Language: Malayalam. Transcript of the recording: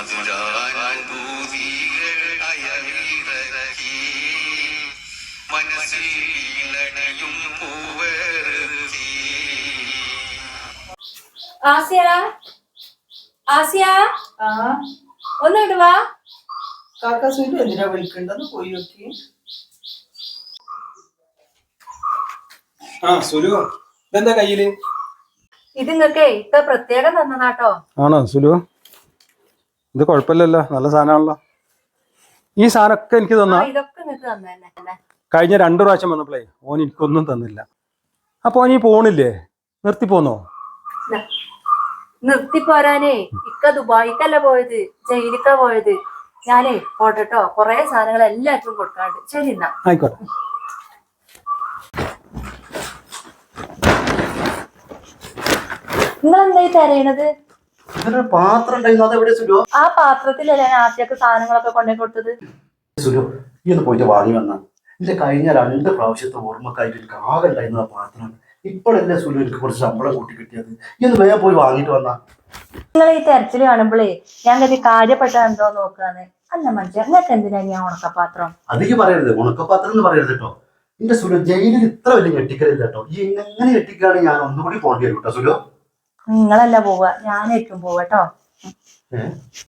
മധുരാനുഭൂതികൾ അയവിറക്കി മനസ്സിലണിയും പൂവരുത്തി. ആസിയ ആസിയ ഒന്നിട്ട് വാ. കാക്ക സുലു എന്തിനാ വിളിക്കണ്ടെന്ന് പോയി നോക്കി. സുലു ഇതെന്താ കയ്യില്? ഇത് നിങ്ങക്കേ ഇപ്പൊ പ്രത്യേകം തന്നതാട്ടോ. ആണോ സുലു? ഇത് കുഴപ്പമില്ലല്ലോ, നല്ല സാധനമാണല്ലോ. ഈ സാധനമൊക്കെ എനിക്ക് തന്നാ? ഇതൊക്കെ നിങ്ങക്ക് തന്നെ. കഴിഞ്ഞ 2 പ്രാവശ്യം വന്നപ്പോഴേ ഓൻ എനിക്കൊന്നും തന്നില്ല. അപ്പൊ ഓൻ ഈ പോണില്ലേ, നിർത്തി പോന്നോ? നിർത്തി പോരാനേ ഇക്ക ദുബായിക്കല്ല പോയത്, ജയിലിക്കാ പോയത്. ഞാനേ പോട്ടെട്ടോ, കൊറേ സാധനങ്ങൾ എല്ലാവർക്കും കൊടുക്കാണ്ട്. ശരി എന്നാ ആയിക്കോട്ടെ. നിങ്ങളെന്തായി തരയണത്? പാത്രം ഉണ്ടായിരുന്നു, അതെവിടെ സുലു? ആ പാത്രത്തിലല്ലേ ഞാൻ ആദ്യമൊക്കെ സാധനങ്ങളൊക്കെ കൊണ്ടേ കൊടുത്തത്. സുലു ഈ ഒന്ന് പോയിട്ട് വാങ്ങി വന്ന എന്റെ കഴിഞ്ഞ 2 പ്രാവശ്യത്തെ ഓർമ്മക്കായിട്ട് എനിക്ക് ആകെ ഉണ്ടായിരുന്നു ആ പാത്രം. ഇപ്പോഴല്ലേ സുലു എനിക്ക് കുറച്ച് ശമ്പളം കൂട്ടി കിട്ടിയത്. ഈ ഒന്ന് വേഗം പോയി വാങ്ങിട്ട് വന്ന. നിങ്ങൾ ഈ തെരച്ചില് കാണുമ്പോഴേ ഞാൻ കരുതി കാര്യപ്പെട്ട എന്തോ നോക്കാന്ന്. അല്ല മനുഷ്യ, നിങ്ങൾക്ക് എന്തിനാ ഞാൻ ഉണക്കപ്പാത്രം? അധികം പറയരുത്, ഉണക്കപ്പാത്രം എന്ന് പറയരുത് കേട്ടോ. എന്റെ സുലു ജയിലിൽ ഇത്ര വലിയ ഞെട്ടിക്കലില്ല കേട്ടോ. ഈ എങ്ങനെ ഞെട്ടിക്കുകയാണെങ്കിൽ ഞാൻ ഒന്നുകൂടി പോകേണ്ടി വരും കേട്ടോ സുലു. നിങ്ങളല്ല പോവുക, ഞാനേറ്റവും പോവട്ടോ.